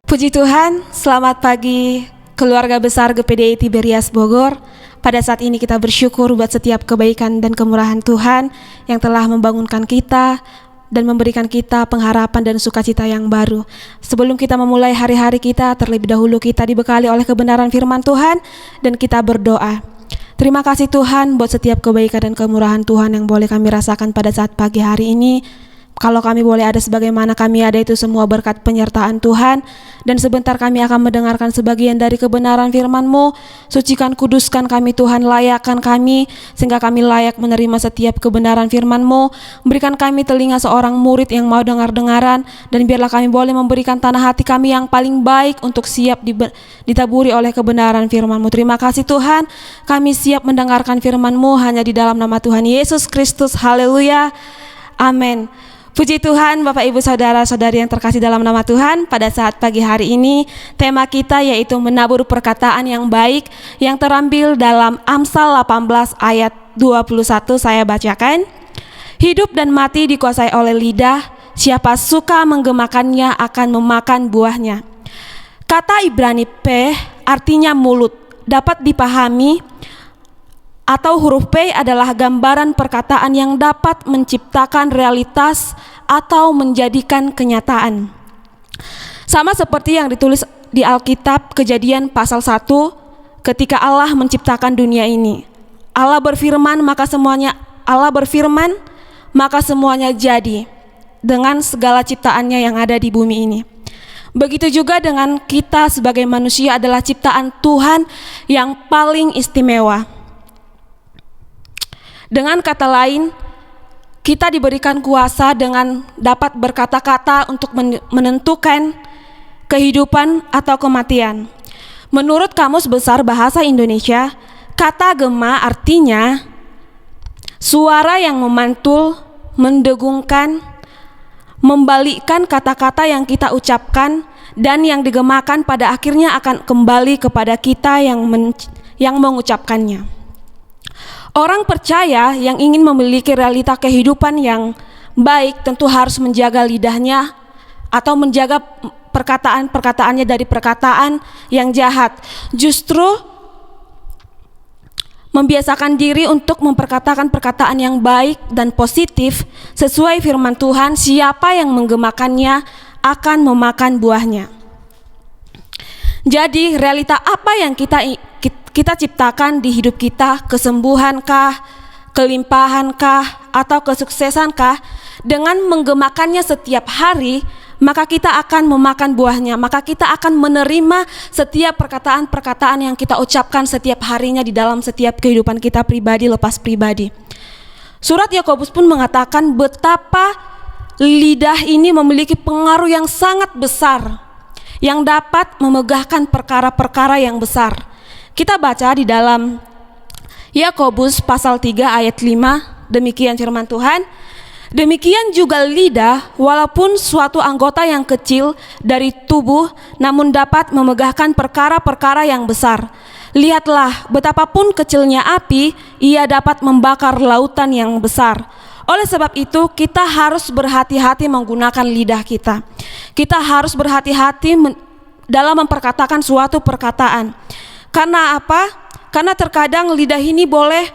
Puji Tuhan, selamat pagi keluarga besar GPDI Tiberias Bogor. Pada saat ini kita bersyukur buat setiap kebaikan dan kemurahan Tuhan yang telah membangunkan kita dan memberikan kita pengharapan dan sukacita yang baru. Sebelum kita memulai hari-hari kita, terlebih dahulu kita dibekali oleh kebenaran firman Tuhan dan kita berdoa. Terima kasih Tuhan buat setiap kebaikan dan kemurahan Tuhan yang boleh kami rasakan pada saat pagi hari ini. Kalau kami boleh ada sebagaimana kami ada, itu semua berkat penyertaan Tuhan. Dan sebentar kami akan mendengarkan sebagian dari kebenaran firman-Mu. Sucikan, kuduskan kami Tuhan, layakkan kami sehingga kami layak menerima setiap kebenaran firman-Mu. Berikan kami telinga seorang murid yang mau dengar-dengaran, dan biarlah kami boleh memberikan tanah hati kami yang paling baik untuk siap ditaburi oleh kebenaran firman-Mu. Terima kasih Tuhan, kami siap mendengarkan firman-Mu hanya di dalam nama Tuhan Yesus Kristus. Haleluya, amin. Puji Tuhan, Bapak Ibu Saudara-saudari yang terkasih dalam nama Tuhan. Pada saat pagi hari ini, tema kita yaitu menabur perkataan yang baik, yang terambil dalam Amsal 18 ayat 21. Saya bacakan. Hidup dan mati dikuasai oleh lidah, siapa suka menggemakannya akan memakan buahnya. Kata Ibrani P artinya mulut, dapat dipahami, atau huruf P adalah gambaran perkataan yang dapat menciptakan realitas atau menjadikan kenyataan. Sama seperti yang ditulis di Alkitab Kejadian pasal 1, ketika Allah menciptakan dunia ini. Allah berfirman maka semuanya jadi, dengan segala ciptaannya yang ada di bumi ini. Begitu juga dengan kita sebagai manusia adalah ciptaan Tuhan yang paling istimewa. Dengan kata lain, kita diberikan kuasa dengan dapat berkata-kata untuk menentukan kehidupan atau kematian. Menurut Kamus Besar Bahasa Indonesia, kata gema artinya suara yang memantul, mendengungkan, membalikkan kata-kata yang kita ucapkan, dan yang digemakan pada akhirnya akan kembali kepada kita yang mengucapkannya. Orang percaya yang ingin memiliki realita kehidupan yang baik tentu harus menjaga lidahnya atau menjaga perkataan-perkataannya dari perkataan yang jahat. Justru membiasakan diri untuk memperkatakan perkataan yang baik dan positif sesuai firman Tuhan. Siapa yang menggemakannya akan memakan buahnya. Jadi realita apa yang kita ciptakan di hidup kita, kesembuhankah, kelimpahankah, atau kesuksesankah, dengan menggemakannya setiap hari, maka kita akan memakan buahnya, maka kita akan menerima setiap perkataan-perkataan yang kita ucapkan setiap harinya di dalam setiap kehidupan kita pribadi lepas pribadi. Surat Yakobus pun mengatakan betapa lidah ini memiliki pengaruh yang sangat besar, yang dapat memegahkan perkara-perkara yang besar. Kita baca di dalam Yakobus pasal 3 ayat 5, demikian firman Tuhan. Demikian juga lidah, walaupun suatu anggota yang kecil dari tubuh, namun dapat memegahkan perkara-perkara yang besar. Lihatlah, betapapun kecilnya api, ia dapat membakar lautan yang besar. Oleh sebab itu, kita harus berhati-hati menggunakan lidah kita. Kita harus berhati-hati dalam memperkatakan suatu perkataan. Karena apa? Karena terkadang lidah ini boleh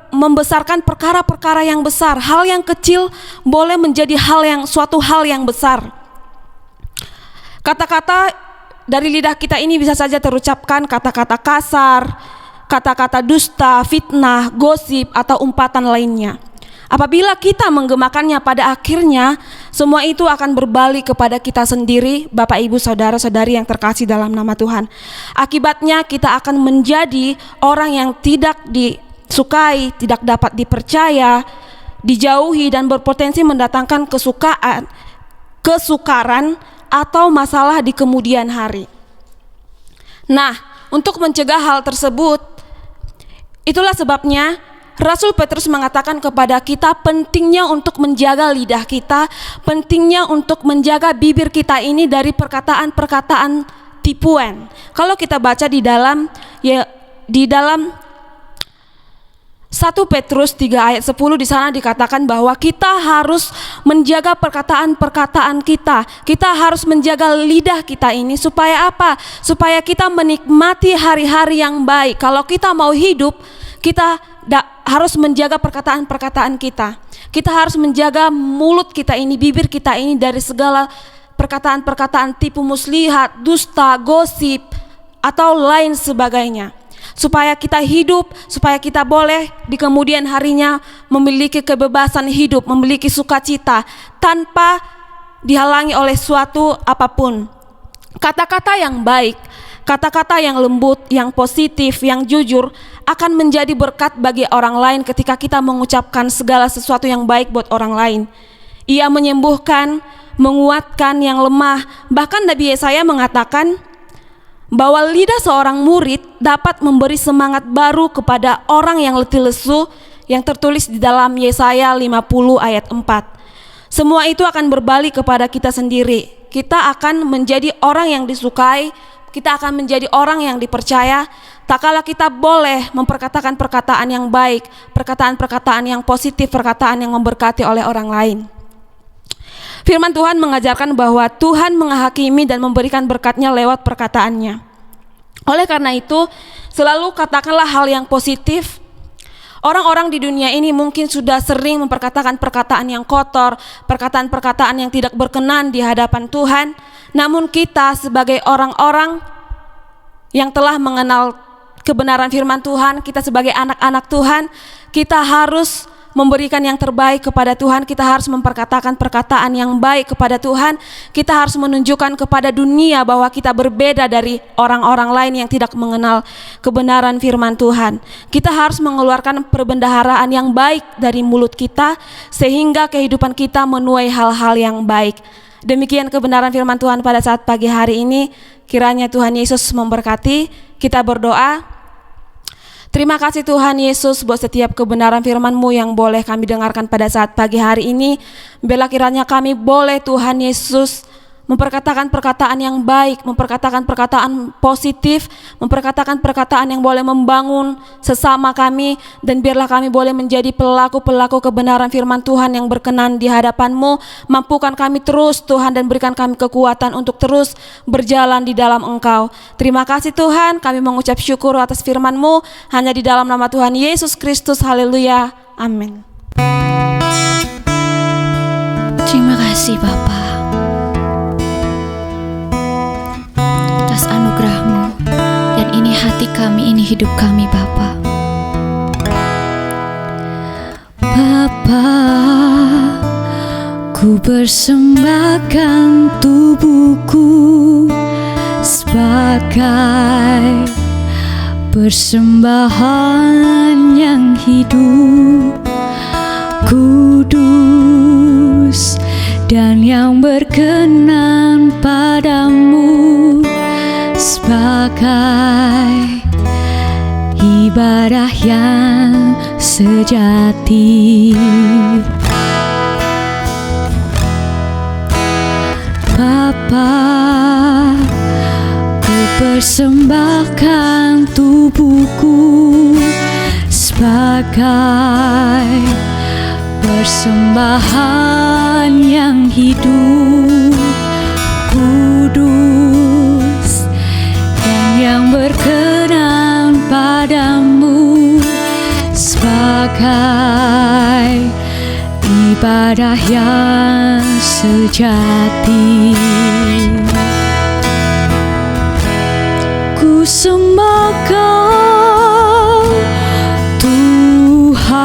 membesarkan perkara-perkara yang besar. Hal yang kecil boleh menjadi suatu hal yang besar. Kata-kata dari lidah kita ini bisa saja terucapkan kata-kata kasar, kata-kata dusta, fitnah, gosip, atau umpatan lainnya. Apabila kita menggemakannya, pada akhirnya semua itu akan berbalik kepada kita sendiri, Bapak Ibu Saudara-saudari yang terkasih dalam nama Tuhan. Akibatnya kita akan menjadi orang yang tidak disukai, tidak dapat dipercaya, dijauhi, dan berpotensi mendatangkan kesukaran atau masalah di kemudian hari. Nah, untuk mencegah hal tersebut, itulah sebabnya Rasul Petrus mengatakan kepada kita pentingnya untuk menjaga lidah kita, pentingnya untuk menjaga bibir kita ini dari perkataan-perkataan tipuan. Kalau kita baca di dalam 1 1 Petrus 3 ayat 10 di sana dikatakan bahwa kita harus menjaga perkataan-perkataan kita. Kita harus menjaga lidah kita ini supaya apa? Supaya kita menikmati hari-hari yang baik. Kalau kita mau hidup, kita harus menjaga perkataan-perkataan kita. Kita harus menjaga mulut kita ini, bibir kita ini dari segala perkataan-perkataan tipu muslihat, dusta, gosip, atau lain sebagainya. Supaya kita hidup, supaya kita boleh di kemudian harinya memiliki kebebasan hidup, memiliki sukacita tanpa dihalangi oleh suatu apapun. Kata-kata yang baik, kata-kata yang lembut, yang positif, yang jujur akan menjadi berkat bagi orang lain ketika kita mengucapkan segala sesuatu yang baik buat orang lain. Ia menyembuhkan, menguatkan yang lemah. Bahkan Nabi Yesaya mengatakan bahwa lidah seorang murid dapat memberi semangat baru kepada orang yang letih lesu, yang tertulis di dalam Yesaya 50 ayat 4. Semua itu akan berbalik kepada kita sendiri. Kita akan menjadi orang yang disukai, kita akan menjadi orang yang dipercaya, tak kala kita boleh memperkatakan perkataan yang baik, perkataan-perkataan yang positif, perkataan yang memberkati oleh orang lain. Firman Tuhan mengajarkan bahwa Tuhan menghakimi dan memberikan berkatnya lewat perkataannya. Oleh karena itu, selalu katakanlah hal yang positif. Orang-orang di dunia ini mungkin sudah sering memperkatakan perkataan yang kotor, perkataan-perkataan yang tidak berkenan di hadapan Tuhan. Namun kita sebagai orang-orang yang telah mengenal kebenaran firman Tuhan, kita sebagai anak-anak Tuhan, kita harus memberikan yang terbaik kepada Tuhan. Kita harus memperkatakan perkataan yang baik kepada Tuhan. Kita harus menunjukkan kepada dunia bahwa kita berbeda dari orang-orang lain yang tidak mengenal kebenaran firman Tuhan. Kita harus mengeluarkan perbendaharaan yang baik dari mulut kita sehingga kehidupan kita menuai hal-hal yang baik. Demikian kebenaran firman Tuhan pada saat pagi hari ini. Kiranya Tuhan Yesus memberkati. Kita berdoa. Terima kasih Tuhan Yesus buat setiap kebenaran firman-Mu yang boleh kami dengarkan pada saat pagi hari ini. Bila kiranya kami boleh Tuhan Yesus memperkatakan perkataan yang baik, memperkatakan perkataan positif, memperkatakan perkataan yang boleh membangun sesama kami, dan biarlah kami boleh menjadi pelaku-pelaku kebenaran firman Tuhan yang berkenan di hadapan-Mu. Mampukan kami terus Tuhan dan berikan kami kekuatan untuk terus berjalan di dalam Engkau. Terima kasih Tuhan, kami mengucap syukur atas firman-Mu hanya di dalam nama Tuhan Yesus Kristus. Haleluya, amin. Terima kasih Bapa atas anugerah-Mu, dan ini hati kami, ini hidup kami Bapa. Bapa, ku persembahkan tubuhku sebagai persembahan yang hidup, kudus dan yang berkenan padamu, sebagai ibadah yang sejati. Bapa, ku persembahkan tubuhku sebagai persembahan yang hidup, kudus dan yang berkenan padamu, sebagai ibadah yang sejati. Ku sembah Kau Tuhan,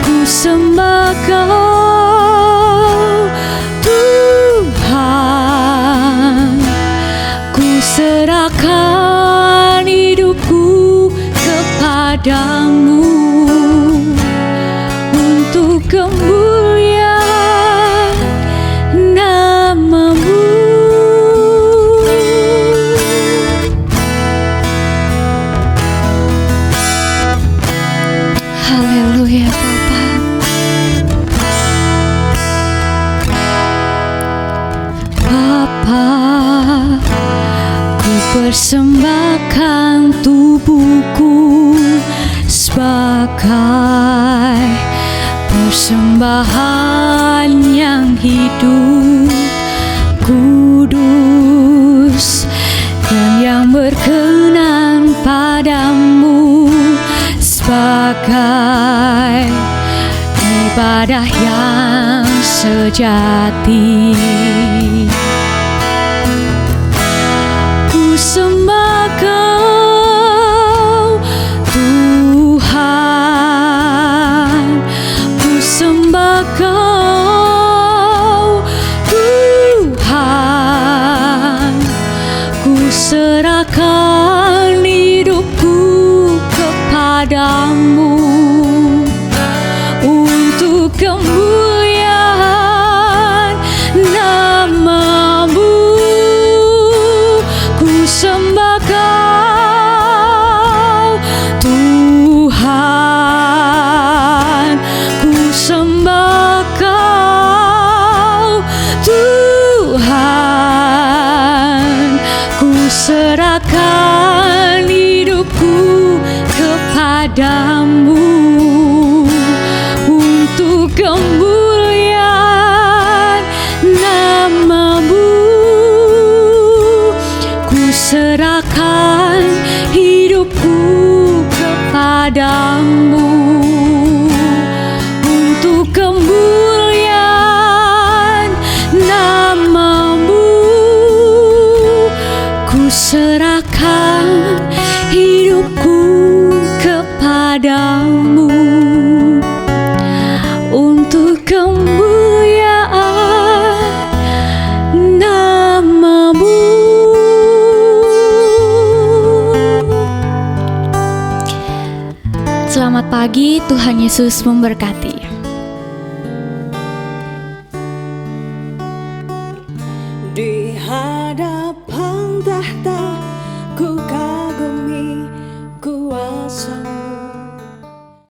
ku sembah Kau Tuhan, ku serahkan hidupku kepadamu untuk kemuliaan nama-Mu. Haleluya Bapa. Bapa, ku persembahkan tubuhku sebagai persembahan yang hidup, kudus, dan yang berkenan padamu, sebagai ibadah yang sejati. Ku sembah Kau, Tuhan, ku sembah Kau, Tuhan, ku serahkan hidupku kepadamu untuk kemuliaan nama-Mu. Ku sembah Kau, Tuhan, ku sembah Kau, Tuhan, ku serahkan hidupku kepadamu untuk kemuliaan nama-Mu. Ku serahkan hidupku kepadamu untuk kemuliaan nama-Mu. Ku serahkan hidupku kepadamu untuk kemuliaan nama-Mu. Selamat pagi, Tuhan Yesus memberkati. Di hadapan tahta